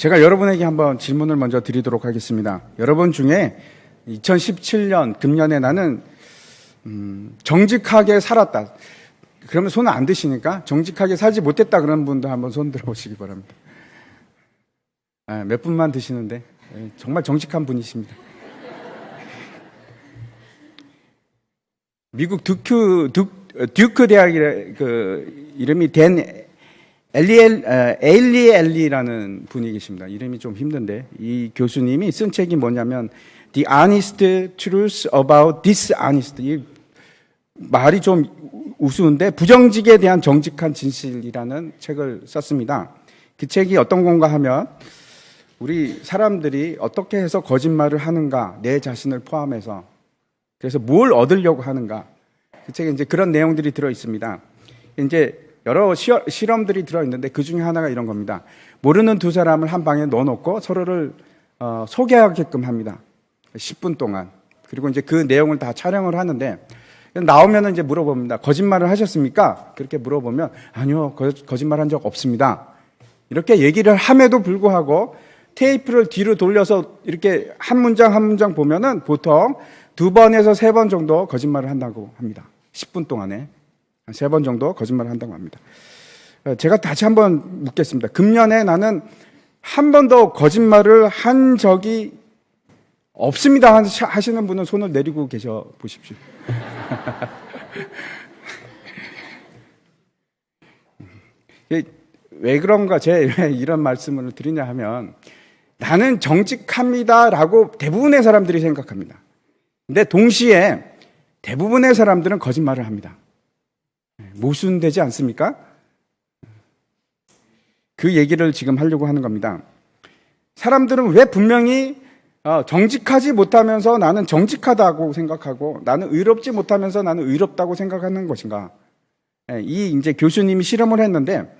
제가 여러분에게 한번 질문을 먼저 드리도록 하겠습니다. 여러분 중에 2017년 금년에 나는 정직하게 살았다. 그러면 손을 안 드시니까 정직하게 살지 못했다 그런 분도 한번 손 들어보시기 바랍니다. 몇 분만 드시는데 정말 정직한 분이십니다. 미국 듀크 대학의 이름이 댄 에일리엘리라는 분이 계십니다. 이름이 좀 힘든데 이 교수님이 쓴 책이 뭐냐면 The Honest Truth About Dishonest. 이 말이 좀 우스운데 부정직에 대한 정직한 진실이라는 책을 썼습니다. 그 책이 어떤 건가 하면 우리 사람들이 어떻게 해서 거짓말을 하는가, 내 자신을 포함해서 그래서 뭘 얻으려고 하는가. 그 책에 이제 그런 내용들이 들어 있습니다. 이제 여러 실험들이 들어 있는데 그 중에 하나가 이런 겁니다. 모르는 두 사람을 한 방에 넣어놓고 서로를 소개하게끔 합니다. 10분 동안. 그리고 이제 그 내용을 다 촬영을 하는데 나오면 이제 물어봅니다. 거짓말을 하셨습니까? 그렇게 물어보면 아니요, 거짓말한 적 없습니다. 이렇게 얘기를 함에도 불구하고 테이프를 뒤로 돌려서 이렇게 한 문장 한 문장 보면은 보통 2번에서 3번 정도 거짓말을 한다고 합니다. 10분 동안에. 3번 정도 거짓말을 한다고 합니다. 제가 다시 한번 묻겠습니다. 금년에 나는 한 번도 거짓말을 한 적이 없습니다 하시는 분은 손을 내리고 계셔 보십시오. 왜 그런가, 왜 이런 말씀을 드리냐 하면 나는 정직합니다라고 대부분의 사람들이 생각합니다. 근데 동시에 대부분의 사람들은 거짓말을 합니다. 모순되지 않습니까? 그 얘기를 지금 하려고 하는 겁니다. 사람들은 왜 분명히 정직하지 못하면서 나는 정직하다고 생각하고 나는 의롭지 못하면서 나는 의롭다고 생각하는 것인가? 이 이제 교수님이 실험을 했는데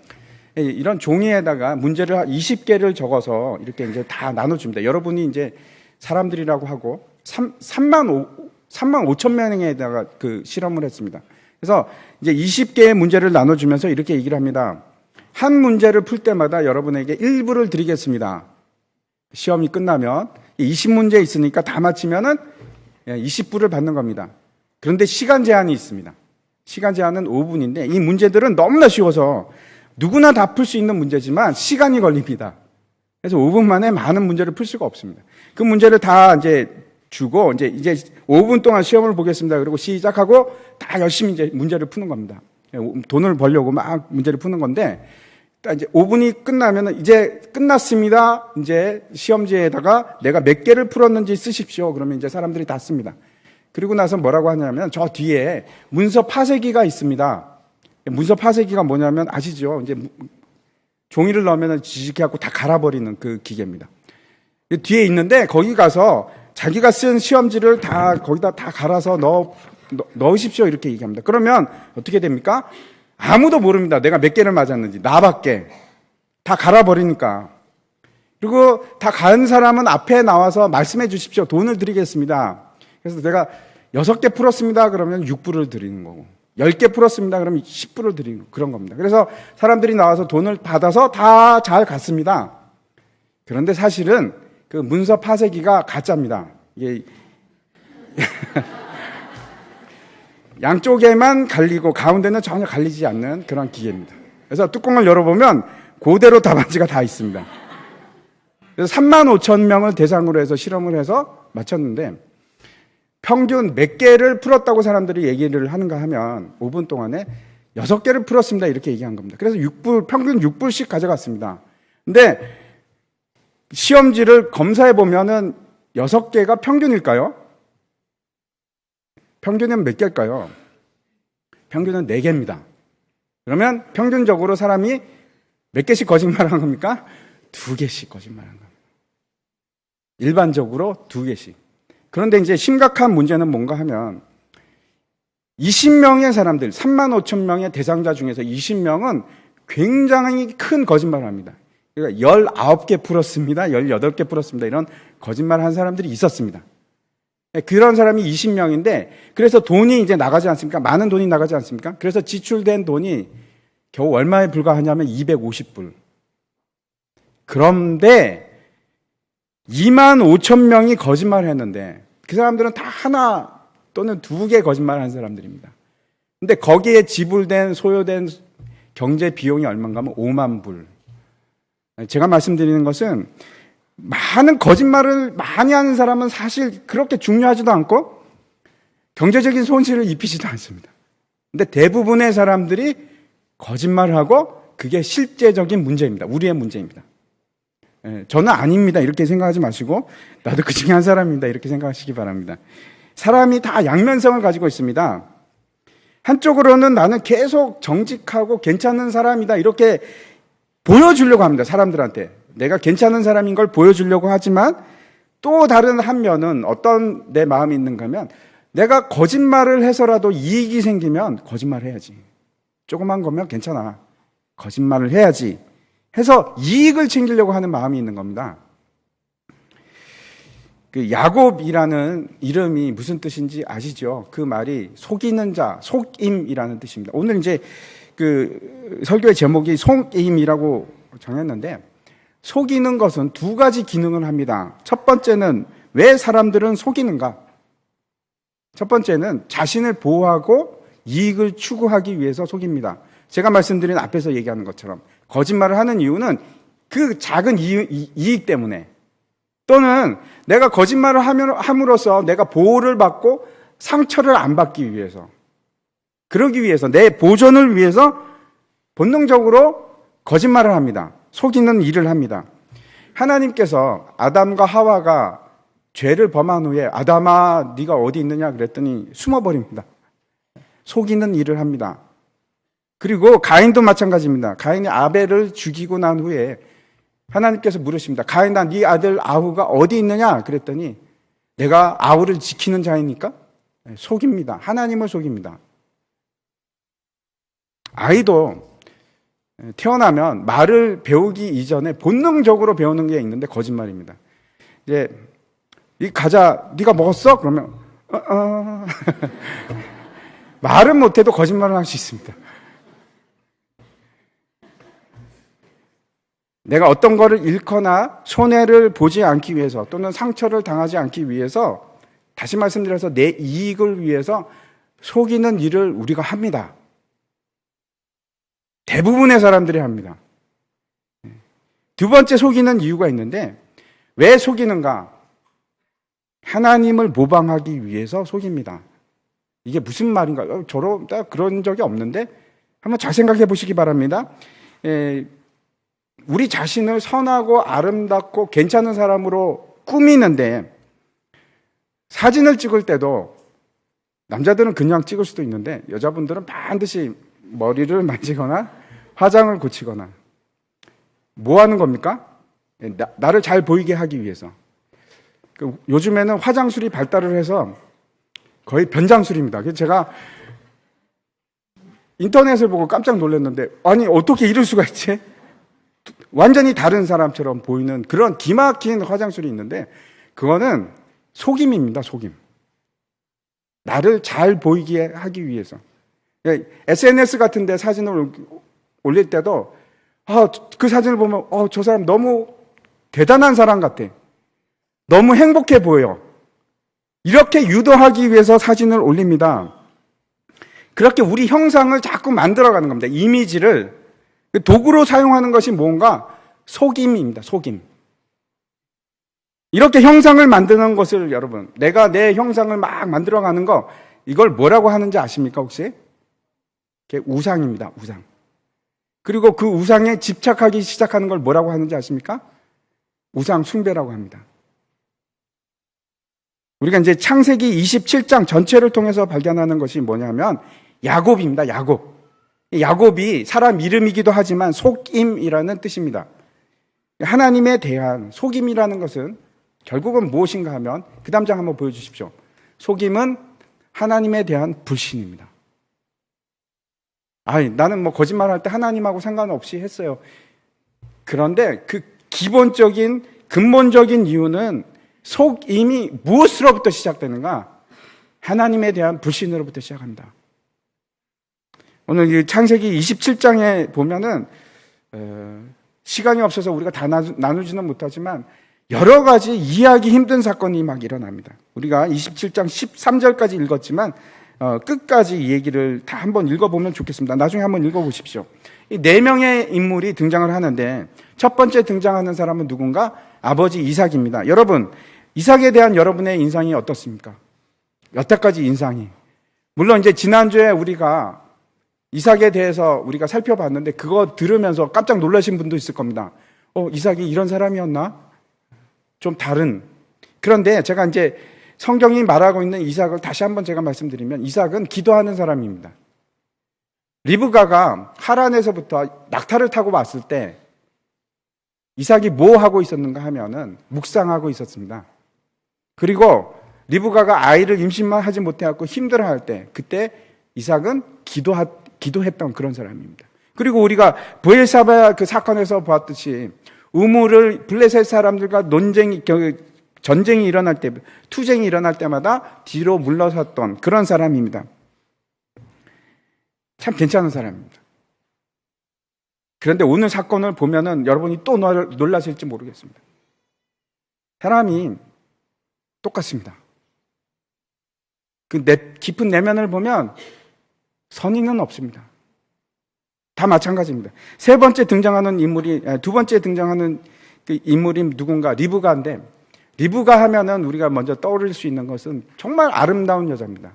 이런 종이에다가 문제를 20개를 적어서 이렇게 이제 다 나눠줍니다. 여러분이 이제 사람들이라고 하고 3만 5천 명에다가 그 실험을 했습니다. 그래서 이제 20개의 문제를 나눠주면서 이렇게 얘기를 합니다. 한 문제를 풀 때마다 여러분에게 1불을 드리겠습니다. 시험이 끝나면 20문제 있으니까 다 맞히면은 20불을 받는 겁니다. 그런데 시간 제한이 있습니다. 시간 제한은 5분인데 이 문제들은 너무나 쉬워서 누구나 다 풀 수 있는 문제지만 시간이 걸립니다. 그래서 5분 만에 많은 문제를 풀 수가 없습니다. 그 문제를 다 이제 주고 이제 5분 동안 시험을 보겠습니다. 그리고 시작하고 다 열심히 이제 문제를 푸는 겁니다. 돈을 벌려고 막 문제를 푸는 건데 이제 5분이 끝나면은 이제 끝났습니다. 이제 시험지에다가 내가 몇 개를 풀었는지 쓰십시오. 그러면 이제 사람들이 다 씁니다. 그리고 나서 뭐라고 하냐면 저 뒤에 문서 파쇄기가 있습니다. 문서 파쇄기가 뭐냐면 아시죠? 이제 종이를 넣으면 지지케 하고 다 갈아버리는 그 기계입니다. 뒤에 있는데 거기 가서 자기가 쓴 시험지를 다 거기다 다 갈아서 넣으십시오. 이렇게 얘기합니다. 그러면 어떻게 됩니까? 아무도 모릅니다. 내가 몇 개를 맞았는지. 나밖에. 다 갈아버리니까. 그리고 다 간 사람은 앞에 나와서 말씀해 주십시오. 돈을 드리겠습니다. 그래서 내가 6개 풀었습니다. 그러면 6불을 드리는 거고. 10개 풀었습니다. 그러면 10불을 드리는 그런 겁니다. 그래서 사람들이 나와서 돈을 받아서 다 잘 갔습니다. 그런데 사실은 그 문서 파쇄기가 가짜입니다. 이게 양쪽에만 갈리고 가운데는 전혀 갈리지 않는 그런 기계입니다. 그래서 뚜껑을 열어보면 그대로 답안지가 다 있습니다. 그래서 3만 5천 명을 대상으로 해서 실험을 해서 맞췄는데 평균 몇 개를 풀었다고 사람들이 얘기를 하는가 하면 5분 동안에 6개를 풀었습니다. 이렇게 얘기한 겁니다. 그래서 평균 6불씩 가져갔습니다. 근데 시험지를 검사해 보면은 6개가 평균일까요? 평균은 몇 개일까요? 평균은 4개입니다. 그러면 평균적으로 사람이 몇 개씩 거짓말한 겁니까? 2개씩 거짓말한 겁니다. 일반적으로 2개씩. 그런데 이제 심각한 문제는 뭔가 하면 20명의 사람들, 3만 5천 명의 대상자 중에서 20명은 굉장히 큰 거짓말을 합니다. 그러니까 19개 풀었습니다. 18개 풀었습니다. 이런 거짓말 한 사람들이 있었습니다. 그런 사람이 20명인데, 그래서 돈이 이제 나가지 않습니까? 많은 돈이 나가지 않습니까? 그래서 지출된 돈이 겨우 얼마에 불과하냐면 250불. 그런데 2만 5천 명이 거짓말을 했는데 그 사람들은 다 하나 또는 두 개 거짓말을 한 사람들입니다. 근데 거기에 지불된 소요된 경제 비용이 얼마인가 하면 5만 불. 제가 말씀드리는 것은 많은 거짓말을 많이 하는 사람은 사실 그렇게 중요하지도 않고 경제적인 손실을 입히지도 않습니다. 근데 대부분의 사람들이 거짓말을 하고 그게 실제적인 문제입니다. 우리의 문제입니다. 저는 아닙니다. 이렇게 생각하지 마시고 나도 그 중에 한 사람입니다. 이렇게 생각하시기 바랍니다. 사람이 다 양면성을 가지고 있습니다. 한쪽으로는 나는 계속 정직하고 괜찮은 사람이다. 이렇게 보여주려고 합니다. 사람들한테. 내가 괜찮은 사람인 걸 보여주려고 하지만 또 다른 한 면은 어떤 내 마음이 있는가 하면 내가 거짓말을 해서라도 이익이 생기면 거짓말 해야지. 조그만 거면 괜찮아. 거짓말을 해야지. 해서 이익을 챙기려고 하는 마음이 있는 겁니다. 그 야곱이라는 이름이 무슨 뜻인지 아시죠? 그 말이 속이는 자, 속임이라는 뜻입니다. 오늘 이제 그 설교의 제목이 속임이라고 정했는데 속이는 것은 두 가지 기능을 합니다. 첫 번째는 왜 사람들은 속이는가? 첫 번째는 자신을 보호하고 이익을 추구하기 위해서 속입니다. 제가 말씀드린 앞에서 얘기하는 것처럼 거짓말을 하는 이유는 그 작은 이익 때문에 또는 내가 거짓말을 함으로써 내가 보호를 받고 상처를 안 받기 위해서 그러기 위해서 내 보존을 위해서 본능적으로 거짓말을 합니다. 속이는 일을 합니다. 하나님께서 아담과 하와가 죄를 범한 후에 아담아 네가 어디 있느냐 그랬더니 숨어버립니다. 속이는 일을 합니다. 그리고 가인도 마찬가지입니다. 가인이 아벨을 죽이고 난 후에 하나님께서 물으십니다. 가인아 네 아들 아후가 어디 있느냐 그랬더니 내가 아후를 지키는 자이니까 속입니다. 하나님을 속입니다. 아이도 태어나면 말을 배우기 이전에 본능적으로 배우는 게 있는데 거짓말입니다. 이제 이 과자 네가 먹었어? 그러면 말은 못해도 거짓말을 할 수 있습니다. 내가 어떤 거를 잃거나 손해를 보지 않기 위해서 또는 상처를 당하지 않기 위해서 다시 말씀드려서 내 이익을 위해서 속이는 일을 우리가 합니다. 대부분의 사람들이 합니다. 두 번째 속이는 이유가 있는데 왜 속이는가? 하나님을 모방하기 위해서 속입니다. 이게 무슨 말인가? 그런 적이 없는데 한번 잘 생각해 보시기 바랍니다. 우리 자신을 선하고 아름답고 괜찮은 사람으로 꾸미는데 사진을 찍을 때도 남자들은 그냥 찍을 수도 있는데 여자분들은 반드시 머리를 만지거나 화장을 고치거나 뭐 하는 겁니까? 나를 잘 보이게 하기 위해서. 요즘에는 화장술이 발달을 해서 거의 변장술입니다. 그래서 제가 인터넷을 보고 깜짝 놀랐는데 아니 어떻게 이럴 수가 있지? 완전히 다른 사람처럼 보이는 그런 기막힌 화장술이 있는데 그거는 속임입니다. 속임. 나를 잘 보이게 하기 위해서. SNS 같은 데 사진을 올릴 때도 그 사진을 보면 저 사람 너무 대단한 사람 같아. 너무 행복해 보여. 이렇게 유도하기 위해서 사진을 올립니다. 그렇게 우리 형상을 자꾸 만들어가는 겁니다. 이미지를 도구로 사용하는 것이 뭔가 속임입니다. 속임. 이렇게 형상을 만드는 것을 여러분, 내가 내 형상을 막 만들어가는 거 이걸 뭐라고 하는지 아십니까 혹시? 그게 우상입니다. 우상. 그리고 그 우상에 집착하기 시작하는 걸 뭐라고 하는지 아십니까? 우상 숭배라고 합니다. 우리가 이제 창세기 27장 전체를 통해서 발견하는 것이 뭐냐면 야곱입니다. 야곱. 야곱이 사람 이름이기도 하지만 속임이라는 뜻입니다. 하나님에 대한 속임이라는 것은 결국은 무엇인가 하면 그 다음 장 한번 보여주십시오. 속임은 하나님에 대한 불신입니다. 나는 뭐 거짓말할 때 하나님하고 상관없이 했어요. 그런데 그 기본적인 근본적인 이유는 속임이 무엇으로부터 시작되는가? 하나님에 대한 불신으로부터 시작합니다. 오늘 이 창세기 27장에 보면은 시간이 없어서 우리가 다 나누지는 못하지만 여러 가지 이해하기 힘든 사건이 막 일어납니다. 우리가 27장 13절까지 읽었지만 끝까지 이 얘기를 다 한번 읽어보면 좋겠습니다. 나중에 한번 읽어보십시오. 이 4명의 인물이 등장을 하는데 첫 번째 등장하는 사람은 누군가? 아버지 이삭입니다. 여러분, 이삭에 대한 여러분의 인상이 어떻습니까? 여태까지 인상이. 물론 이제 지난주에 우리가 이삭에 대해서 우리가 살펴봤는데 그거 들으면서 깜짝 놀라신 분도 있을 겁니다. 이삭이 이런 사람이었나? 좀 다른. 그런데 제가 이제 성경이 말하고 있는 이삭을 다시 한번 제가 말씀드리면 이삭은 기도하는 사람입니다. 리브가가 하란에서부터 낙타를 타고 왔을 때 이삭이 뭐 하고 있었는가 하면은 묵상하고 있었습니다. 그리고 리브가가 아이를 임신만 하지 못해갖고 힘들어할 때 그때 이삭은 기도했던 그런 사람입니다. 그리고 우리가 브엘사바 그 사건에서 보았듯이 우물을 블레셋 사람들과 전쟁이 일어날 때, 투쟁이 일어날 때마다 뒤로 물러섰던 그런 사람입니다. 참 괜찮은 사람입니다. 그런데 오늘 사건을 보면은 여러분이 또 놀라실지 모르겠습니다. 사람이 똑같습니다. 그 깊은 내면을 보면 선의는 없습니다. 다 마찬가지입니다. 두 번째 등장하는 인물이 그 인물이 누군가? 리브가인데, 리브가 하면은 우리가 먼저 떠올릴 수 있는 것은 정말 아름다운 여자입니다.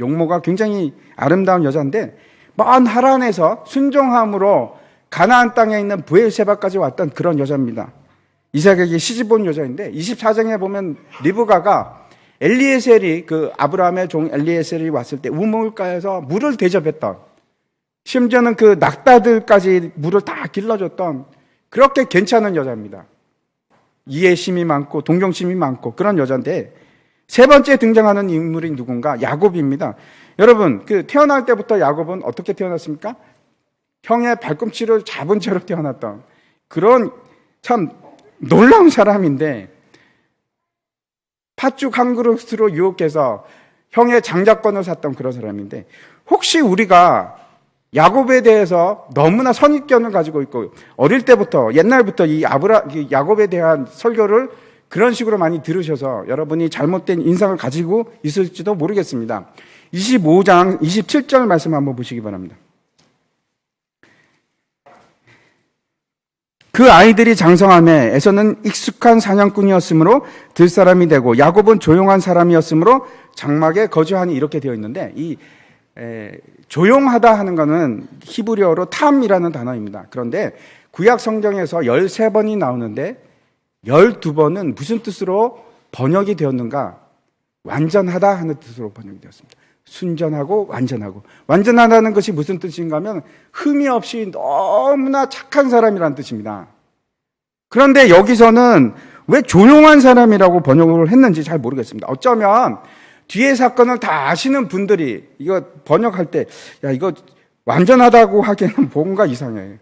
용모가 굉장히 아름다운 여자인데, 먼 하란에서 순종함으로 가나안 땅에 있는 브엘세바까지 왔던 그런 여자입니다. 이삭에게 시집 온 여자인데 24장에 보면 리브가가 엘리에셀이 그 아브라함의 종 엘리에셀이 왔을 때 우물가에서 물을 대접했던, 심지어는 그 낙타들까지 물을 다 길러줬던 그렇게 괜찮은 여자입니다. 이해심이 많고 동정심이 많고 그런 여자인데, 세 번째 등장하는 인물이 누군가? 야곱입니다. 여러분, 그 태어날 때부터 야곱은 어떻게 태어났습니까? 형의 발꿈치를 잡은 채로 태어났던 그런 참 놀라운 사람인데, 팥죽 한 그릇으로 유혹해서 형의 장자권을 샀던 그런 사람인데, 혹시 우리가 야곱에 대해서 너무나 선입견을 가지고 있고 어릴 때부터 옛날부터 이 야곱에 대한 설교를 그런 식으로 많이 들으셔서 여러분이 잘못된 인상을 가지고 있을지도 모르겠습니다. 25장 27절 말씀 한번 보시기 바랍니다. 그 아이들이 장성함에 에서는 익숙한 사냥꾼이었으므로 들사람이 되고 야곱은 조용한 사람이었으므로 장막에 거주하니, 이렇게 되어 있는데, 이 조용하다 하는 것은 히브리어로 탐이라는 단어입니다. 그런데 구약 성경에서 13번이 나오는데 12번은 무슨 뜻으로 번역이 되었는가? 완전하다 하는 뜻으로 번역이 되었습니다. 순전하고 완전하고. 완전하다는 것이 무슨 뜻인가 하면 흠이 없이 너무나 착한 사람이라는 뜻입니다. 그런데 여기서는 왜 조용한 사람이라고 번역을 했는지 잘 모르겠습니다. 어쩌면 뒤에 사건을 다 아시는 분들이 이거 번역할 때, 야, 이거 완전하다고 하기에는 뭔가 이상해.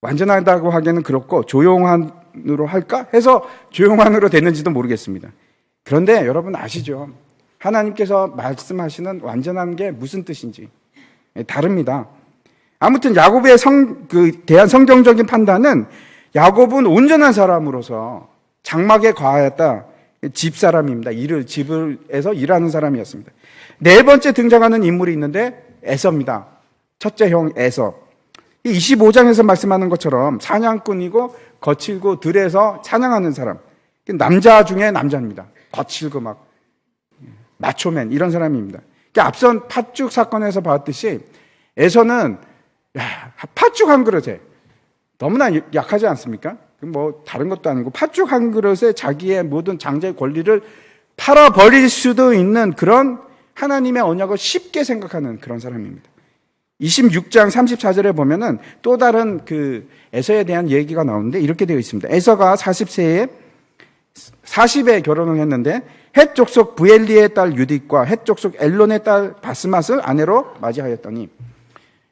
완전하다고 하기에는 그렇고 조용한으로 할까 해서 조용한으로 됐는지도 모르겠습니다. 그런데 여러분 아시죠? 하나님께서 말씀하시는 완전한 게 무슨 뜻인지 다릅니다. 아무튼 야곱에 대한 성경적인 판단은 야곱은 온전한 사람으로서 장막에 거하였다. 집사람입니다. 집에서 일하는 사람이었습니다. 네 번째 등장하는 인물이 있는데 에서입니다. 첫째 형 에서. 25장에서 말씀하는 것처럼 사냥꾼이고 거칠고 들에서 사냥하는 사람. 남자 중에 남자입니다. 거칠고 막 마초맨 이런 사람입니다. 앞선 팥죽 사건에서 봤듯이 에서는 팥죽 한 그릇에 너무나 약하지 않습니까? 뭐 다른 것도 아니고 팥죽 한 그릇에 자기의 모든 장자의 권리를 팔아버릴 수도 있는 그런 하나님의 언약을 쉽게 생각하는 그런 사람입니다. 26장 34절에 보면은 또 다른 그 에서에 대한 얘기가 나오는데 이렇게 되어 있습니다. 에서가 40에 결혼을 했는데 헷 족속 부엘리의 딸 유딕과 헷 족속 엘론의 딸 바스맛을 아내로 맞이하였더니,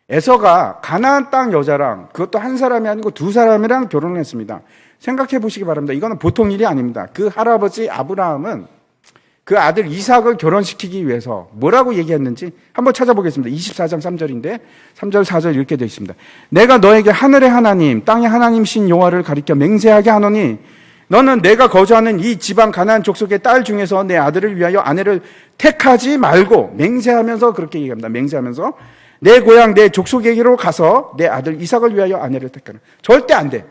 에서가 가나안 땅 여자랑, 그것도 한 사람이 아니고 두 사람이랑 결혼을 했습니다. 생각해 보시기 바랍니다. 이거는 보통 일이 아닙니다. 그 할아버지 아브라함은 그 아들 이삭을 결혼시키기 위해서 뭐라고 얘기했는지 한번 찾아보겠습니다. 24장 3절인데 3절 4절 이렇게 되어 있습니다. 내가 너에게 하늘의 하나님 땅의 하나님신 여호와를 가리켜 맹세하게 하노니 너는 내가 거주하는 이 지방 가나안 족속의 딸 중에서 내 아들을 위하여 아내를 택하지 말고, 맹세하면서 그렇게 얘기합니다. 맹세하면서 내 고향 내 족속에게로 가서 내 아들 이삭을 위하여 아내를 택하는. 절대 안 돼.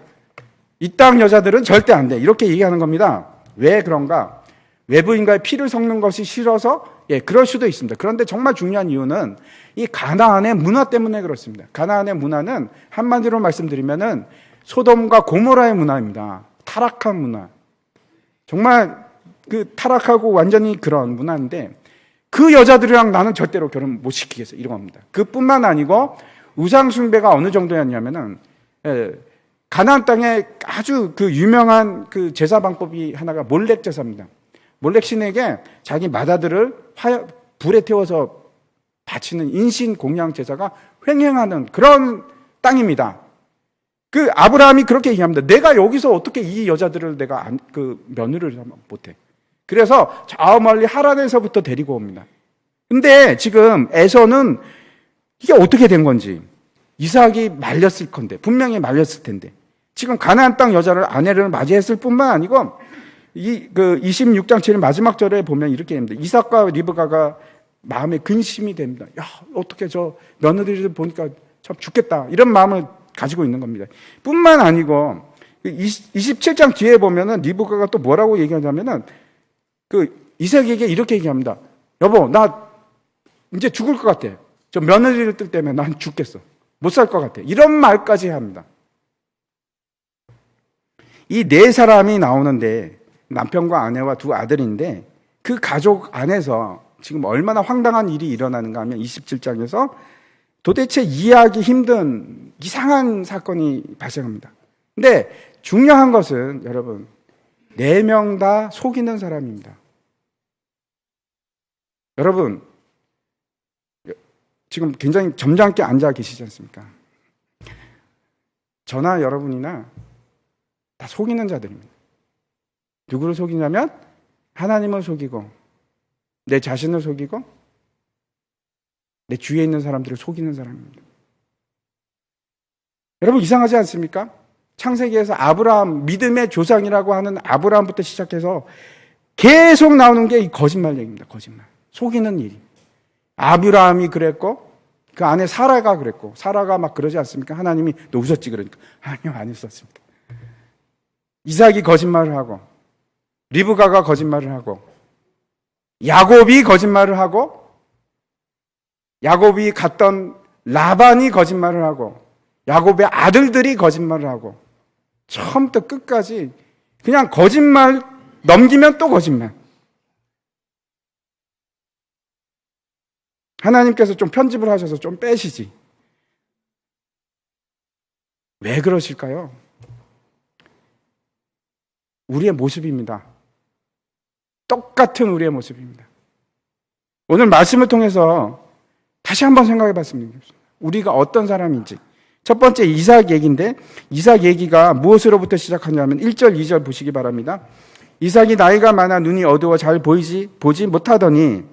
이 땅 여자들은 절대 안 돼. 이렇게 얘기하는 겁니다. 왜 그런가? 외부인과의 피를 섞는 것이 싫어서? 예, 그럴 수도 있습니다. 그런데 정말 중요한 이유는 이 가나안의 문화 때문에 그렇습니다. 가나안의 문화는 한마디로 말씀드리면은 소돔과 고모라의 문화입니다. 타락한 문화. 정말 그 타락하고 완전히 그런 문화인데 그 여자들이랑 나는 절대로 결혼 못 시키겠어. 이런 겁니다. 그뿐만 아니고 우상숭배가 어느 정도였냐면은 가나안 땅에 아주 그 유명한 그 제사 방법이 하나가 몰렉 제사입니다. 몰렉 신에게 자기 맏아들을 불에 태워서 바치는 인신 공양 제사가 횡행하는 그런 땅입니다. 그 아브라함이 그렇게 얘기합니다. 내가 여기서 어떻게 이 여자들을 내가 그 며느리를 하면 못해. 그래서 저 멀리 하란에서부터 데리고 옵니다. 근데 지금 에서는 이게 어떻게 된 건지, 이삭이 말렸을 건데, 분명히 말렸을 텐데, 지금 가나안 땅 여자를 아내를 맞이했을 뿐만 아니고 그 26장 7 마지막 절에 보면 이렇게 됩니다. 이삭과 리브가가 마음에 근심이 됩니다. 야, 어떻게 저 며느리를 보니까 참 죽겠다. 이런 마음을 가지고 있는 겁니다. 뿐만 아니고 27장 뒤에 보면은 리브가가 또 뭐라고 얘기하냐면은 그 이삭에게 이렇게 얘기합니다. 여보, 나 이제 죽을 것 같아. 저 며느리를 뜰 때문에 난 죽겠어. 못 살 것 같아. 이런 말까지 합니다. 이 네 사람이 나오는데 남편과 아내와 두 아들인데 그 가족 안에서 지금 얼마나 황당한 일이 일어나는가 하면 27장에서 도대체 이해하기 힘든 이상한 사건이 발생합니다. 근데 중요한 것은 여러분, 4명 다 속이는 사람입니다. 여러분, 지금 굉장히 점잖게 앉아 계시지 않습니까? 저나 여러분이나 다 속이는 자들입니다. 누구를 속이냐면 하나님을 속이고 내 자신을 속이고 내 주위에 있는 사람들을 속이는 사람입니다. 여러분, 이상하지 않습니까? 창세기에서 아브라함, 믿음의 조상이라고 하는 아브라함부터 시작해서 계속 나오는 게 이 거짓말 얘기입니다. 거짓말. 속이는 일이. 아브라함이 그랬고 그 안에 사라가 그랬고, 사라가 막 그러지 않습니까? 하나님이 너 웃었지 그러니까 아니요, 안 웃었습니다. 이삭이 거짓말을 하고 리브가가 거짓말을 하고 야곱이 거짓말을 하고 야곱이 갔던 라반이 거짓말을 하고 야곱의 아들들이 거짓말을 하고 처음부터 끝까지 그냥 거짓말 넘기면 또 거짓말. 하나님께서 좀 편집을 하셔서 좀 빼시지. 왜 그러실까요? 우리의 모습입니다. 똑같은 우리의 모습입니다. 오늘 말씀을 통해서 다시 한번 생각해 봤으면 좋겠습니다. 우리가 어떤 사람인지. 첫 번째 이삭 얘기인데, 이삭 얘기가 무엇으로부터 시작하냐면 1절, 2절 보시기 바랍니다. 이삭이 나이가 많아 눈이 어두워 잘 보지 못하더니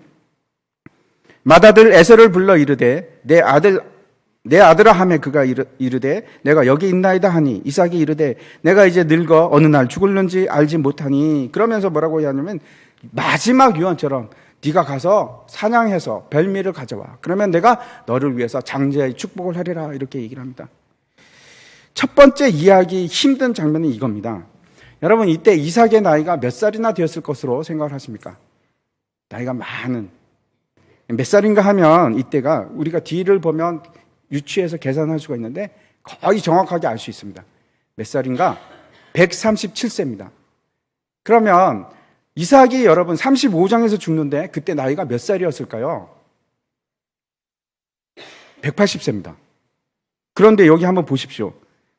맏아들 에서를 불러 이르되 내 아들아 하매 그가 이르되 내가 여기 있나이다 하니 이삭이 이르되 내가 이제 늙어 어느 날 죽을는지 알지 못하니. 그러면서 뭐라고 하냐면 마지막 유언처럼 네가 가서 사냥해서 별미를 가져와. 그러면 내가 너를 위해서 장자의 축복을 하리라. 이렇게 얘기를 합니다. 첫 번째 이해하기 힘든 장면이 이겁니다. 여러분, 이때 이삭의 나이가 몇 살이나 되었을 것으로 생각을 하십니까? 나이가 많은. 몇 살인가 하면 이때가 우리가 뒤를 보면 유추해서 계산할 수가 있는데 거의 정확하게 알 수 있습니다. 몇 살인가? 137세입니다. 그러면 이삭이 여러분 35장에서 죽는데 그때 나이가 몇 살이었을까요? 180세입니다. 그런데 여기 한번 보십시오.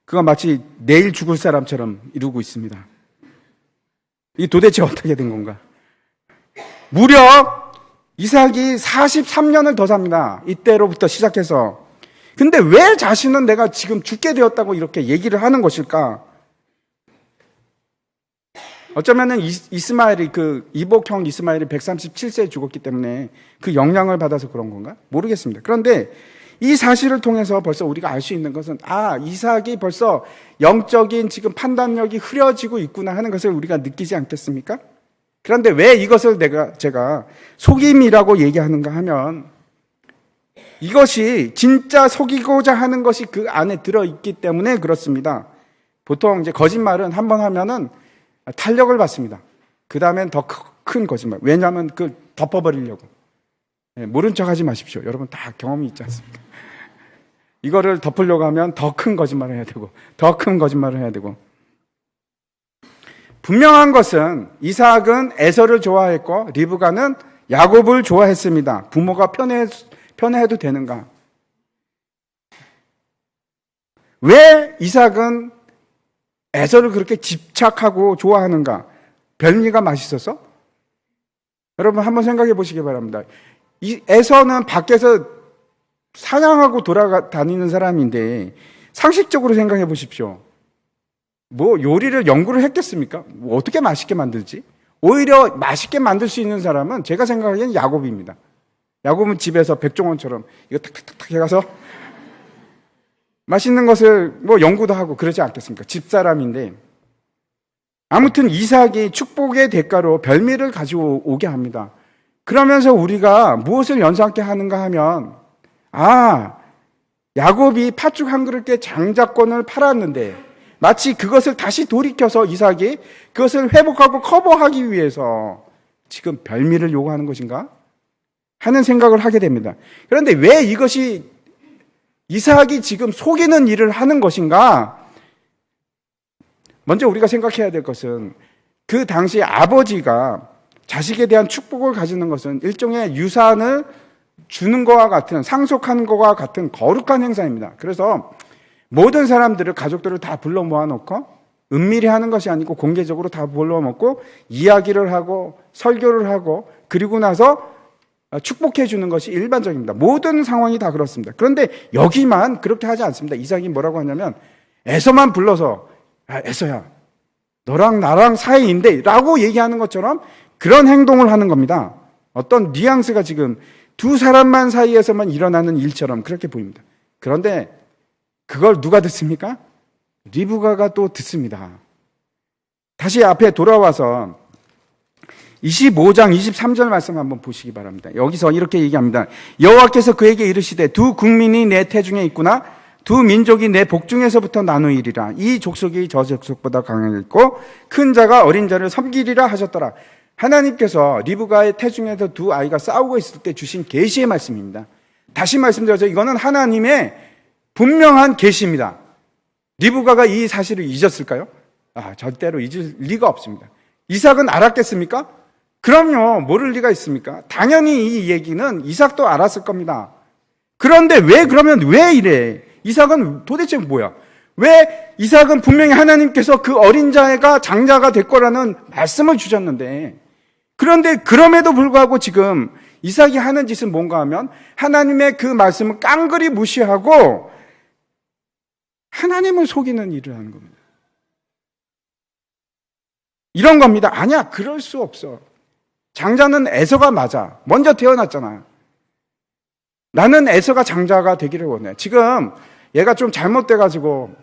그가 마치 내일 죽을 사람처럼 이루고 있습니다. 이게 도대체 어떻게 된 건가? 무려 이삭이 43년을 더 삽니다. 이때로부터 시작해서. 근데 왜 자신은 내가 지금 죽게 되었다고 이렇게 얘기를 하는 것일까? 어쩌면은 이스마엘이 이복형 이스마엘이 137세에 죽었기 때문에 그 영향을 받아서 그런 건가? 모르겠습니다. 그런데 이 사실을 통해서 벌써 우리가 알 수 있는 것은 이삭이 벌써 영적인 지금 판단력이 흐려지고 있구나 하는 것을 우리가 느끼지 않겠습니까? 그런데 왜 이것을 제가 속임이라고 얘기하는가 하면 이것이 진짜 속이고자 하는 것이 그 안에 들어있기 때문에 그렇습니다. 보통 이제 거짓말은 한번 하면은 탄력을 받습니다. 그 다음엔 더 큰 거짓말. 왜냐하면 덮어버리려고. 모른 척 하지 마십시오. 여러분 다 경험이 있지 않습니까? 이거를 덮으려고 하면 더 큰 거짓말을 해야 되고, 더 큰 거짓말을 해야 되고. 분명한 것은 이삭은 에서를 좋아했고, 리브가는 야곱을 좋아했습니다. 부모가 편애해도 되는가? 왜 이삭은 에서를 그렇게 집착하고 좋아하는가? 별미가 맛있어서? 여러분 한번 생각해 보시기 바랍니다. 이 에서는 밖에서 사냥하고 돌아다니는 사람인데 상식적으로 생각해 보십시오. 요리를 연구를 했겠습니까? 어떻게 맛있게 만들지? 오히려 맛있게 만들 수 있는 사람은 제가 생각하기엔 야곱입니다. 야곱은 집에서 백종원처럼 이거 탁탁탁탁 해가서 맛있는 것을 연구도 하고 그러지 않겠습니까? 집사람인데. 아무튼 이삭이 축복의 대가로 별미를 가지고 오게 합니다. 그러면서 우리가 무엇을 연상케 하는가 하면 야곱이 팥죽 한 그릇에 장자권을 팔았는데 마치 그것을 다시 돌이켜서 이삭이 그것을 회복하고 커버하기 위해서 지금 별미를 요구하는 것인가? 하는 생각을 하게 됩니다. 그런데 왜 이것이 이삭이 지금 속이는 일을 하는 것인가? 먼저 우리가 생각해야 될 것은 그 당시 아버지가 자식에 대한 축복을 가지는 것은 일종의 유산을 주는 것과 같은, 상속하는 것과 같은 거룩한 행사입니다. 그래서 모든 사람들을, 가족들을 다 불러 모아놓고 은밀히 하는 것이 아니고 공개적으로 다 불러 모고 이야기를 하고 설교를 하고 그리고 나서 축복해 주는 것이 일반적입니다. 모든 상황이 다 그렇습니다. 그런데 여기만 그렇게 하지 않습니다. 이삭이 뭐라고 하냐면 에서만 불러서 에서야 너랑 나랑 사이인데 라고 얘기하는 것처럼 그런 행동을 하는 겁니다. 어떤 뉘앙스가 지금 두 사람만 사이에서만 일어나는 일처럼 그렇게 보입니다. 그런데 그걸 누가 듣습니까? 리브가가 또 듣습니다. 다시 앞에 돌아와서 25장 23절 말씀 한번 보시기 바랍니다. 여기서 이렇게 얘기합니다. 여호와께서 그에게 이르시되 두 국민이 내 태중에 있구나. 두 민족이 내 복중에서부터 나누이리라. 이 족속이 저 족속보다 강하겠고 큰 자가 어린 자를 섬기리라 하셨더라. 하나님께서 리브가의 태중에서 두 아이가 싸우고 있을 때 주신 계시의 말씀입니다. 다시 말씀드려서 이거는 하나님의 분명한 계시입니다. 리브가가 이 사실을 잊었을까요? 절대로 잊을 리가 없습니다. 이삭은 알았겠습니까? 그럼요. 모를 리가 있습니까? 당연히 이 얘기는 이삭도 알았을 겁니다. 그런데 그러면 왜 이래? 이삭은 도대체 뭐야? 왜 이삭은 분명히 하나님께서 그 어린 자가 장자가 될 거라는 말씀을 주셨는데, 그런데 그럼에도 불구하고 지금 이삭이 하는 짓은 뭔가 하면 하나님의 그 말씀을 깡그리 무시하고 하나님을 속이는 일을 하는 겁니다. 이런 겁니다. 아니야, 그럴 수 없어. 장자는 에서가 맞아. 먼저 태어났잖아. 나는 에서가 장자가 되기를 원해. 지금 얘가 좀 잘못돼가지고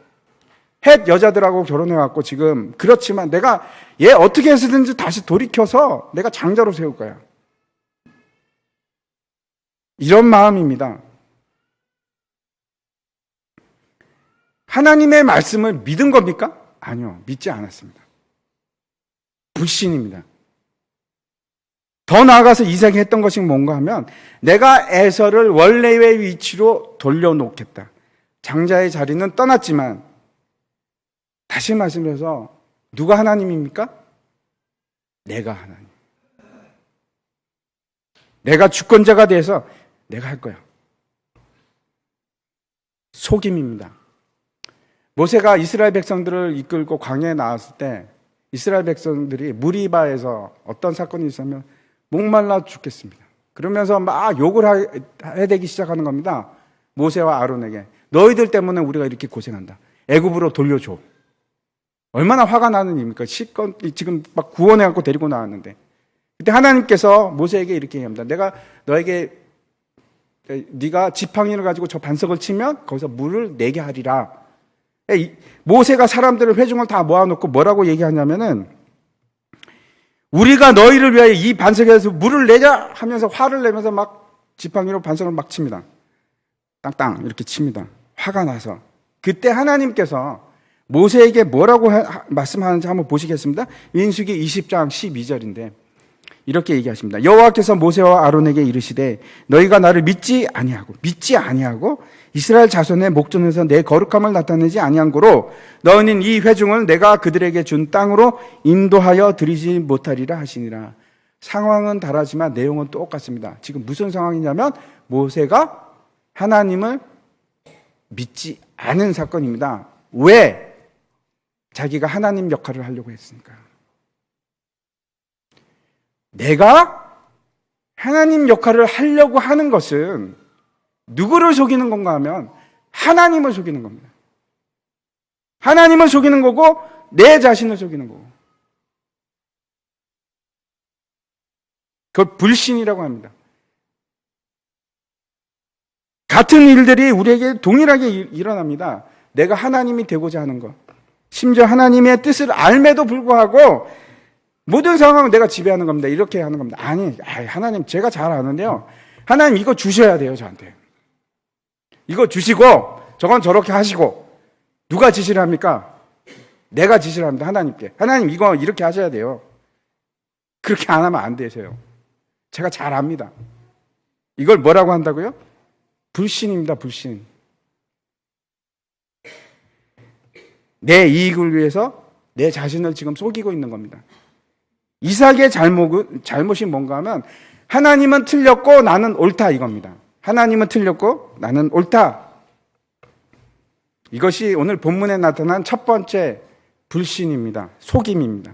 헷 여자들하고 결혼해갖고 지금 그렇지만 내가 얘 어떻게 해서든지 다시 돌이켜서 내가 장자로 세울 거야. 이런 마음입니다. 하나님의 말씀을 믿은 겁니까? 아니요, 믿지 않았습니다. 불신입니다. 더 나아가서 이삭이 했던 것이 뭔가 하면 내가 에서를 원래의 위치로 돌려놓겠다. 장자의 자리는 떠났지만 다시 말씀드려서 누가 하나님입니까? 내가 하나님. 내가 주권자가 돼서 내가 할 거야. 속임입니다. 모세가 이스라엘 백성들을 이끌고 광야에 나왔을 때 이스라엘 백성들이 무리바에서 어떤 사건이 있으면 목말라 죽겠습니다. 그러면서 막 욕을 해대기 시작하는 겁니다. 모세와 아론에게. 너희들 때문에 우리가 이렇게 고생한다. 애굽으로 돌려줘. 얼마나 화가 나는 일입니까? 실컷 지금 막 구원해갖고 데리고 나왔는데. 그때 하나님께서 모세에게 이렇게 얘기합니다. 내가 너에게 네가 지팡이를 가지고 저 반석을 치면 거기서 물을 내게 하리라. 모세가 사람들을 회중을 다 모아놓고 뭐라고 얘기하냐면은 우리가 너희를 위하여 이 반석에서 물을 내자 하면서 화를 내면서 막 지팡이로 반석을 막 칩니다. 땅땅 이렇게 칩니다. 화가 나서. 그때 하나님께서 모세에게 뭐라고 말씀하는지 한번 보시겠습니다. 민수기 20장 12절인데 이렇게 얘기하십니다. 여호와께서 모세와 아론에게 이르시되 너희가 나를 믿지 아니하고 이스라엘 자손의 목전에서 내 거룩함을 나타내지 아니한 고로 너희는 이 회중을 내가 그들에게 준 땅으로 인도하여 드리지 못하리라 하시니라. 상황은 다르지만 내용은 똑같습니다. 지금 무슨 상황이냐면 모세가 하나님을 믿지 않은 사건입니다. 왜? 자기가 하나님 역할을 하려고 했으니까. 내가 하나님 역할을 하려고 하는 것은 누구를 속이는 건가 하면 하나님을 속이는 겁니다. 하나님을 속이는 거고 내 자신을 속이는 거고. 그걸 불신이라고 합니다. 같은 일들이 우리에게 동일하게 일어납니다. 내가 하나님이 되고자 하는 것. 심지어 하나님의 뜻을 알매도 불구하고 모든 상황을 내가 지배하는 겁니다. 이렇게 하는 겁니다. 아니, 하나님 제가 잘 아는데요. 하나님 이거 주셔야 돼요, 저한테. 이거 주시고 저건 저렇게 하시고. 누가 지시를 합니까? 내가 지시를 합니다. 하나님께. 하나님 이거 이렇게 하셔야 돼요. 그렇게 안 하면 안 되세요. 제가 잘 압니다. 이걸 뭐라고 한다고요? 불신입니다. 불신. 내 이익을 위해서 내 자신을 지금 속이고 있는 겁니다. 이삭의 잘못이 뭔가 하면 하나님은 틀렸고 나는 옳다 이겁니다. 하나님은 틀렸고 나는 옳다. 이것이 오늘 본문에 나타난 첫 번째 불신입니다. 속임입니다.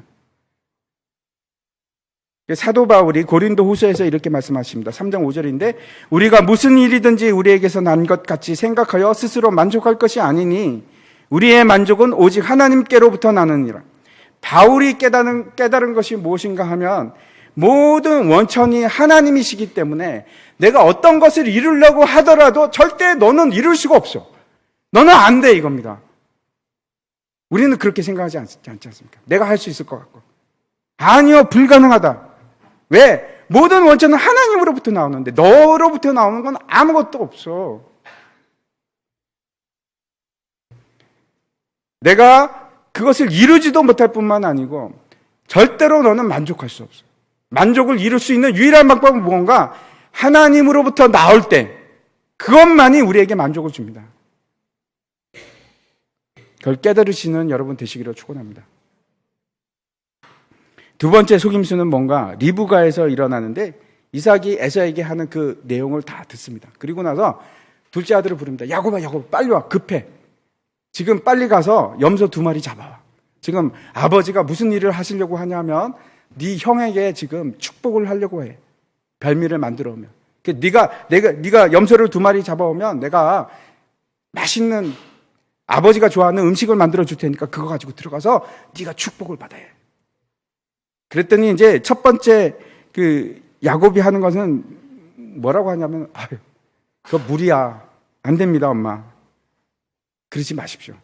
사도 바울이 고린도 후서에서 이렇게 말씀하십니다. 3장 5절인데 우리가 무슨 일이든지 우리에게서 난 것 같이 생각하여 스스로 만족할 것이 아니니 우리의 만족은 오직 하나님께로부터 나느니라. 바울이 깨달은 것이 무엇인가 하면 모든 원천이 하나님이시기 때문에 내가 어떤 것을 이루려고 하더라도 절대 너는 이룰 수가 없어. 너는 안 돼 이겁니다. 우리는 그렇게 생각하지 않지 않습니까? 내가 할 수 있을 것 같고. 아니요, 불가능하다. 왜? 모든 원천은 하나님으로부터 나오는데 너로부터 나오는 건 아무것도 없어. 내가 그것을 이루지도 못할 뿐만 아니고 절대로 너는 만족할 수 없어. 만족을 이룰 수 있는 유일한 방법은 무언가? 하나님으로부터 나올 때 그것만이 우리에게 만족을 줍니다. 그걸 깨달으시는 여러분 되시기를 축원합니다. 두 번째 속임수는 뭔가? 리브가에서 일어나는데 이삭이 에서에게 하는 그 내용을 다 듣습니다. 그리고 나서 둘째 아들을 부릅니다. 야곱아 빨리 와. 급해. 지금 빨리 가서 염소 2마리 잡아와. 지금 아버지가 무슨 일을 하시려고 하냐면 네 형에게 지금 축복을 하려고 해. 별미를 만들어 오면. 네가 염소를 2마리 잡아오면 내가 맛있는 아버지가 좋아하는 음식을 만들어 줄 테니까 그거 가지고 들어가서 네가 축복을 받아야 해. 그랬더니 이제 첫 번째 그 야곱이 하는 것은 뭐라고 하냐면 그거 무리야. 안 됩니다, 엄마. 그러지 마십시오.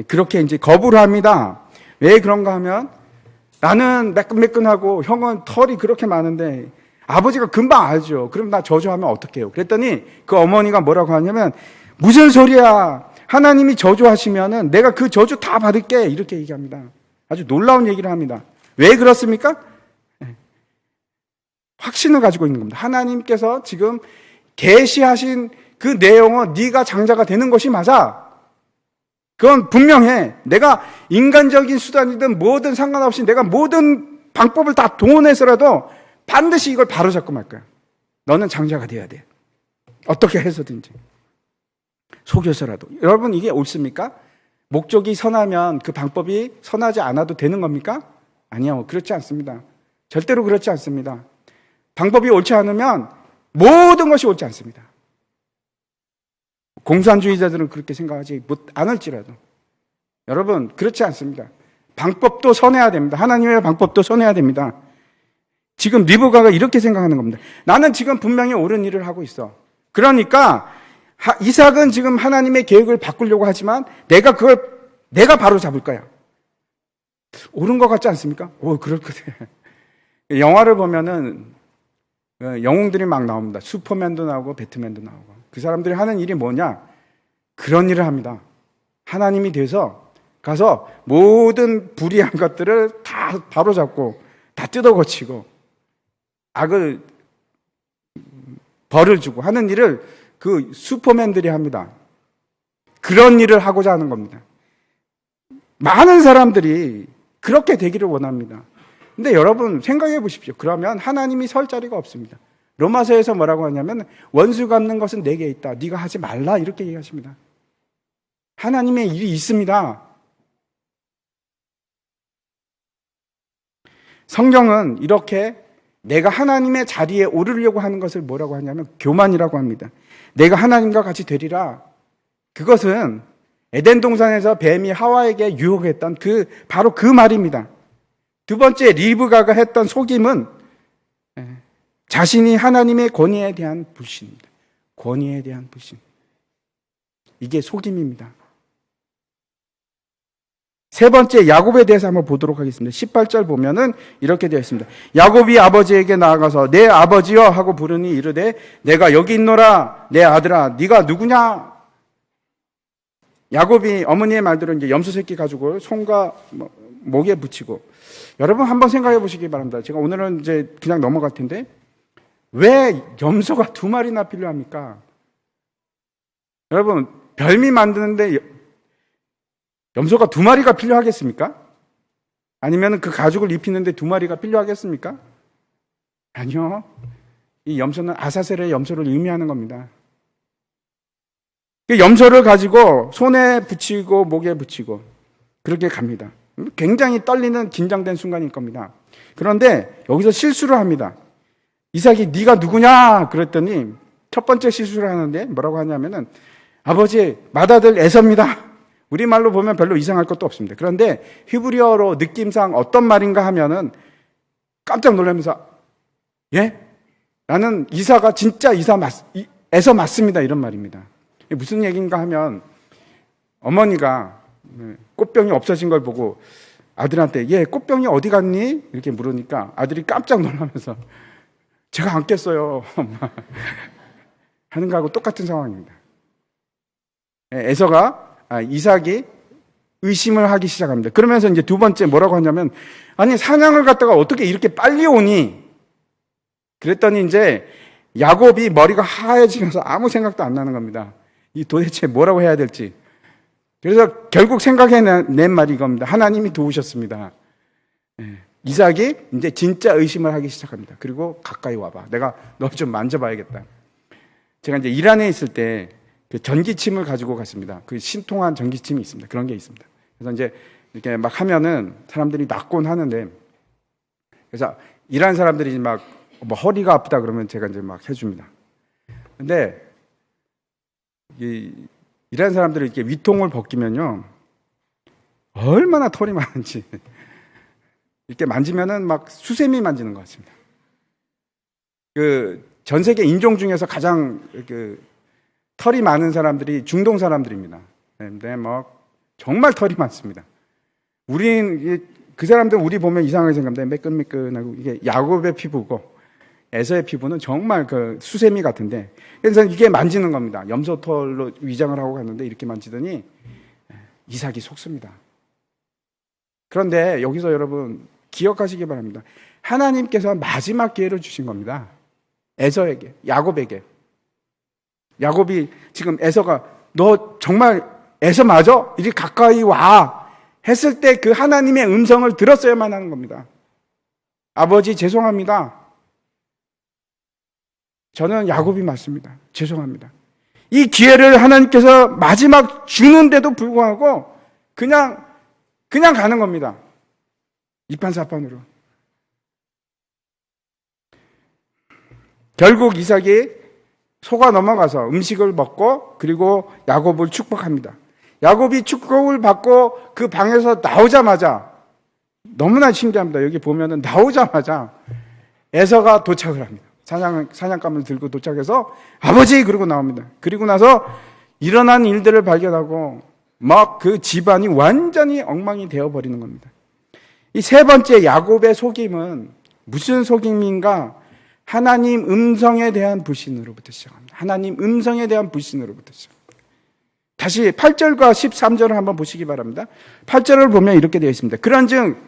그렇게 이제 거부를 합니다. 왜 그런가 하면 나는 매끈매끈하고 형은 털이 그렇게 많은데 아버지가 금방 알죠. 그럼 나 저주하면 어떡해요? 그랬더니 그 어머니가 뭐라고 하냐면 무슨 소리야. 하나님이 저주하시면은 내가 그 저주 다 받을게. 이렇게 얘기합니다. 아주 놀라운 얘기를 합니다. 왜 그렇습니까? 확신을 가지고 있는 겁니다. 하나님께서 지금 계시하신 그 내용은 네가 장자가 되는 것이 맞아. 그건 분명해. 내가 인간적인 수단이든 뭐든 상관없이 내가 모든 방법을 다 동원해서라도 반드시 이걸 바로잡고 말 거야. 너는 장자가 돼야 돼. 어떻게 해서든지. 속여서라도. 여러분 이게 옳습니까? 목적이 선하면 그 방법이 선하지 않아도 되는 겁니까? 아니요. 그렇지 않습니다. 절대로 그렇지 않습니다. 방법이 옳지 않으면 모든 것이 옳지 않습니다. 공산주의자들은 그렇게 생각하지 않을지라도 여러분, 그렇지 않습니다. 방법도 선해야 됩니다. 하나님의 방법도 선해야 됩니다. 지금 리브가가 이렇게 생각하는 겁니다. 나는 지금 분명히 옳은 일을 하고 있어. 그러니까 이삭은 지금 하나님의 계획을 바꾸려고 하지만 내가 바로 잡을 거야. 옳은 것 같지 않습니까? 그렇거든. 영화를 보면은 영웅들이 막 나옵니다. 슈퍼맨도 나오고 배트맨도 나오고. 그 사람들이 하는 일이 뭐냐? 그런 일을 합니다. 하나님이 돼서 가서 모든 불의한 것들을 다 바로잡고 다 뜯어고치고 악을 벌을 주고 하는 일을 그 슈퍼맨들이 합니다. 그런 일을 하고자 하는 겁니다. 많은 사람들이 그렇게 되기를 원합니다. 근데 여러분 생각해 보십시오. 그러면 하나님이 설 자리가 없습니다. 로마서에서 뭐라고 하냐면 원수 갚는 것은 내게 있다. 네가 하지 말라 이렇게 얘기하십니다. 하나님의 일이 있습니다. 성경은 이렇게 내가 하나님의 자리에 오르려고 하는 것을 뭐라고 하냐면 교만이라고 합니다. 내가 하나님과 같이 되리라. 그것은 에덴 동산에서 뱀이 하와에게 유혹했던 바로 그 말입니다. 두 번째 리브가가 했던 속임은 자신이 하나님의 권위에 대한 불신입니다. 권위에 대한 불신. 이게 속임입니다. 세 번째 야곱에 대해서 한번 보도록 하겠습니다. 18절 보면은 이렇게 되어 있습니다. 야곱이 아버지에게 나아가서 내 아버지여 하고 부르니 이르되 내가 여기 있노라 내 아들아 네가 누구냐? 야곱이 어머니의 말대로 이제 염소 새끼 가지고 손과 목에 붙이고 여러분 한번 생각해 보시기 바랍니다. 제가 오늘은 이제 그냥 넘어갈 텐데 왜 염소가 2마리나 필요합니까? 여러분 별미 만드는데 염소가 2마리가 필요하겠습니까? 아니면 그 가죽을 입히는데 2마리가 필요하겠습니까? 아니요. 이 염소는 아사셀의 염소를 의미하는 겁니다. 그 염소를 가지고 손에 붙이고 목에 붙이고 그렇게 갑니다. 굉장히 떨리는 긴장된 순간일 겁니다. 그런데 여기서 실수를 합니다. 이삭이 네가 누구냐 그랬더니 첫 번째 실수를 하는데 뭐라고 하냐면은 아버지 맏아들 에서입니다. 우리말로 보면 별로 이상할 것도 없습니다. 그런데 히브리어로 느낌상 어떤 말인가 하면은 깜짝 놀라면서 예? 나는 이사가 진짜 에서 맞습니다. 이런 말입니다. 무슨 얘기인가 하면 어머니가 꽃병이 없어진 걸 보고 아들한테 꽃병이 어디 갔니? 이렇게 물으니까 아들이 깜짝 놀라면서 제가 안 깼어요. 하는 거하고 똑같은 상황입니다. 이삭이 의심을 하기 시작합니다. 그러면서 이제 두 번째 뭐라고 하냐면 아니 사냥을 갔다가 어떻게 이렇게 빨리 오니? 그랬더니 이제 야곱이 머리가 하얘지면서 아무 생각도 안 나는 겁니다. 이 도대체 뭐라고 해야 될지. 그래서 결국 생각해낸 말이 이겁니다. 하나님이 도우셨습니다. 이삭이 이제 진짜 의심을 하기 시작합니다. 그리고 가까이 와봐. 내가 너 좀 만져봐야겠다. 제가 이제 이란에 있을 때 그 전기침을 가지고 갔습니다. 그 신통한 전기침이 있습니다. 그런 게 있습니다. 그래서 이제 이렇게 막 하면은 사람들이 낫곤 하는데 그래서 이란 사람들이 막 뭐 허리가 아프다 그러면 제가 이제 막 해줍니다. 근데 이란 사람들이 이렇게 위통을 벗기면요 얼마나 털이 많은지 이렇게 만지면은 막 수세미 만지는 것 같습니다. 그 전 세계 인종 중에서 가장 털이 많은 사람들이 중동 사람들입니다. 근데 막 정말 털이 많습니다. 그 사람들 우리 보면 이상하게 생각합니다. 매끈매끈하고 이게 야곱의 피부고 에서의 피부는 정말 그 수세미 같은데 그래서 이게 만지는 겁니다. 염소털로 위장을 하고 갔는데 이렇게 만지더니 이삭이 속습니다. 그런데 여기서 여러분 기억하시기 바랍니다. 하나님께서 마지막 기회를 주신 겁니다. 에서에게, 야곱에게. 야곱이 지금 에서가 너 정말 에서 맞아? 이리 가까이 와 했을 때 그 하나님의 음성을 들었어야만 하는 겁니다. 아버지 죄송합니다. 저는 야곱이 맞습니다. 죄송합니다. 이 기회를 하나님께서 마지막 주는데도 불구하고 그냥 가는 겁니다. 이판사판으로. 결국 이삭이 속아 넘어가서 음식을 먹고 그리고 야곱을 축복합니다. 야곱이 축복을 받고 그 방에서 나오자마자, 너무나 신기합니다. 여기 보면은 나오자마자 에서가 도착을 합니다. 사냥감을 들고 도착해서 아버지 그러고 나옵니다. 그리고 나서 일어난 일들을 발견하고 막 그 집안이 완전히 엉망이 되어버리는 겁니다. 이 세 번째 야곱의 속임은 무슨 속임인가? 하나님 음성에 대한 불신으로부터 시작합니다. 하나님 음성에 대한 불신으로부터 시작합니다. 다시 8절과 13절을 한번 보시기 바랍니다. 8절을 보면 이렇게 되어 있습니다. 그런즉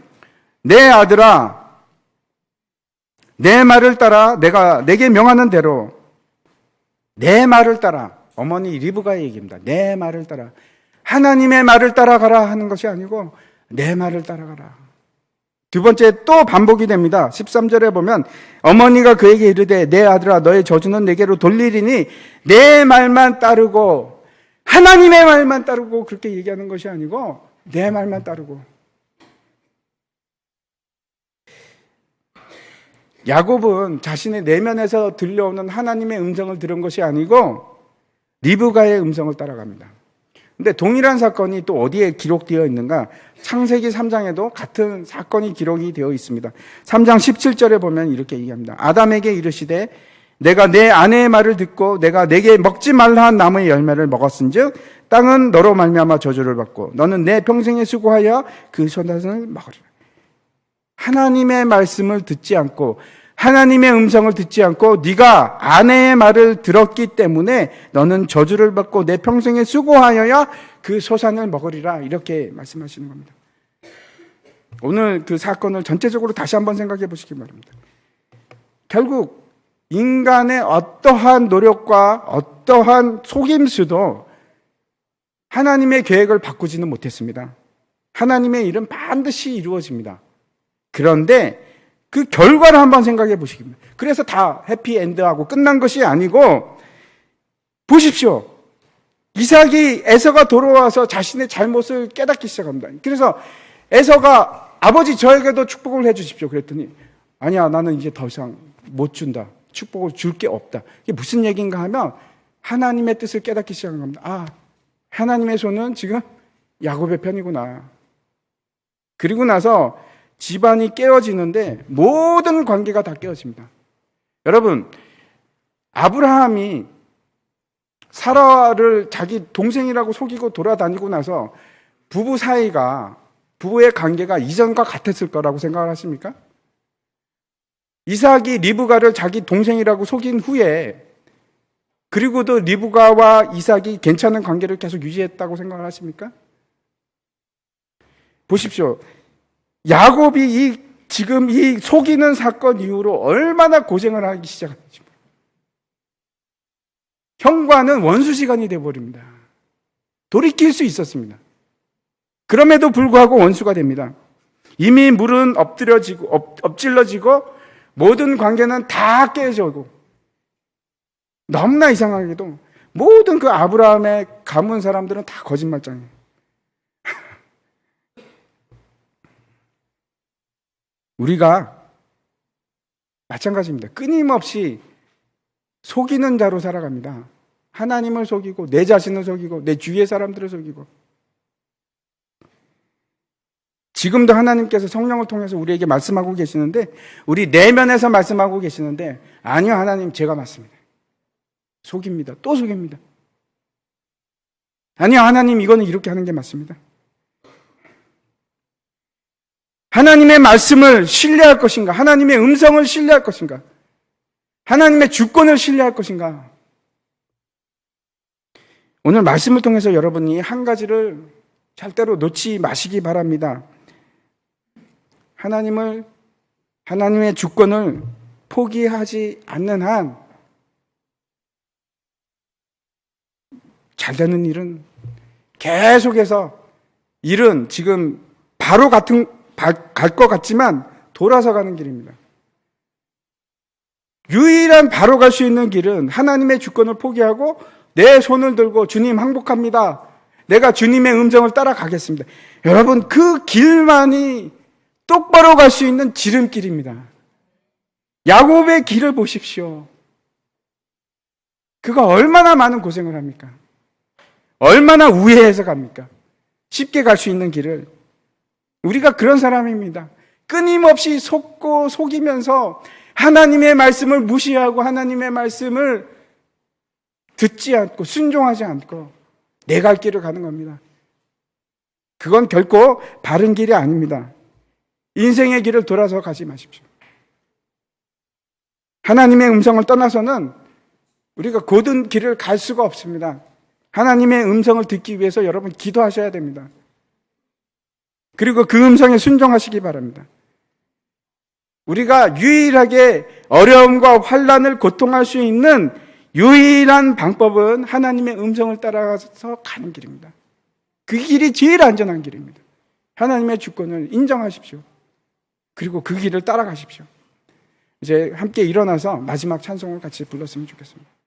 내 아들아 내 말을 따라 내가 내게 명하는 대로 내 말을 따라, 어머니 리브가의 얘기입니다. 내 말을 따라, 하나님의 말을 따라가라 하는 것이 아니고 내 말을 따라가라. 두 번째 또 반복이 됩니다. 13절에 보면 어머니가 그에게 이르되 내 아들아 너의 저주는 내게로 돌리리니 내 말만 따르고, 하나님의 말만 따르고 그렇게 얘기하는 것이 아니고 내 말만 따르고. 야곱은 자신의 내면에서 들려오는 하나님의 음성을 들은 것이 아니고 리브가의 음성을 따라갑니다. 근데 동일한 사건이 또 어디에 기록되어 있는가? 창세기 3장에도 같은 사건이 기록이 되어 있습니다. 3장 17절에 보면 이렇게 얘기합니다. 아담에게 이르시되 내가 내 아내의 말을 듣고 내가 내게 먹지 말라 한 나무의 열매를 먹었은즉 땅은 너로 말미암아 저주를 받고 너는 내 평생에 수고하여 그 소산을 먹으리라. 하나님의 말씀을 듣지 않고 하나님의 음성을 듣지 않고 네가 아내의 말을 들었기 때문에 너는 저주를 받고 내 평생에 수고하여야 그 소산을 먹으리라, 이렇게 말씀하시는 겁니다. 오늘 그 사건을 전체적으로 다시 한번 생각해 보시기 바랍니다. 결국 인간의 어떠한 노력과 어떠한 속임수도 하나님의 계획을 바꾸지는 못했습니다. 하나님의 일은 반드시 이루어집니다. 그런데 그 결과를 한번 생각해 보시기 바랍니다. 그래서 다 해피엔드하고 끝난 것이 아니고, 보십시오. 이삭이 에서가 돌아와서 자신의 잘못을 깨닫기 시작합니다. 그래서 에서가 아버지 저에게도 축복을 해 주십시오 그랬더니 아니야, 나는 이제 더 이상 못 준다. 축복을 줄 게 없다. 이게 무슨 얘기인가 하면 하나님의 뜻을 깨닫기 시작한 겁니다. 아, 하나님의 손은 지금 야곱의 편이구나. 그리고 나서 집안이 깨어지는데 모든 관계가 다 깨어집니다. 여러분, 아브라함이 사라를 자기 동생이라고 속이고 돌아다니고 나서 부부 사이가, 부부의 관계가 이전과 같았을 거라고 생각을 하십니까? 이삭이 리브가를 자기 동생이라고 속인 후에 그리고도 리브가와 이삭이 괜찮은 관계를 계속 유지했다고 생각을 하십니까? 보십시오. 야곱이 지금 이 속이는 사건 이후로 얼마나 고생을 하기 시작하는지. 형과는 원수지간이 되어버립니다. 돌이킬 수 있었습니다. 그럼에도 불구하고 원수가 됩니다. 이미 물은 엎질러지고 모든 관계는 다 깨져고, 너무나 이상하게도 모든 그 아브라함의 가문 사람들은 다 거짓말장이에요. 우리가 마찬가지입니다. 끊임없이 속이는 자로 살아갑니다. 하나님을 속이고 내 자신을 속이고 내 주위의 사람들을 속이고. 지금도 하나님께서 성령을 통해서 우리에게 말씀하고 계시는데, 우리 내면에서 말씀하고 계시는데, 아니요 하나님 제가 맞습니다. 속입니다. 또 속입니다. 아니요 하나님 이거는 이렇게 하는 게 맞습니다. 하나님의 말씀을 신뢰할 것인가? 하나님의 음성을 신뢰할 것인가? 하나님의 주권을 신뢰할 것인가? 오늘 말씀을 통해서 여러분이 한 가지를 절대로 놓지 마시기 바랍니다. 하나님의 주권을 포기하지 않는 한 잘 되는 일은, 계속해서 일은 지금 바로 갈 것 같지만 돌아서 가는 길입니다. 유일한 바로 갈 수 있는 길은 하나님의 주권을 포기하고 내 손을 들고 주님 항복합니다. 내가 주님의 음성을 따라가겠습니다. 여러분, 그 길만이 똑바로 갈 수 있는 지름길입니다. 야곱의 길을 보십시오. 그가 얼마나 많은 고생을 합니까? 얼마나 우회해서 갑니까? 쉽게 갈 수 있는 길을. 우리가 그런 사람입니다. 끊임없이 속고 속이면서 하나님의 말씀을 무시하고 하나님의 말씀을 듣지 않고 순종하지 않고 내 갈 길을 가는 겁니다. 그건 결코 바른 길이 아닙니다. 인생의 길을 돌아서 가지 마십시오. 하나님의 음성을 떠나서는 우리가 고든 길을 갈 수가 없습니다. 하나님의 음성을 듣기 위해서 여러분 기도하셔야 됩니다. 그리고 그 음성에 순종하시기 바랍니다. 우리가 유일하게 어려움과 환난을 고통할 수 있는 유일한 방법은 하나님의 음성을 따라가서 가는 길입니다. 그 길이 제일 안전한 길입니다. 하나님의 주권을 인정하십시오. 그리고 그 길을 따라가십시오. 이제 함께 일어나서 마지막 찬송을 같이 불렀으면 좋겠습니다.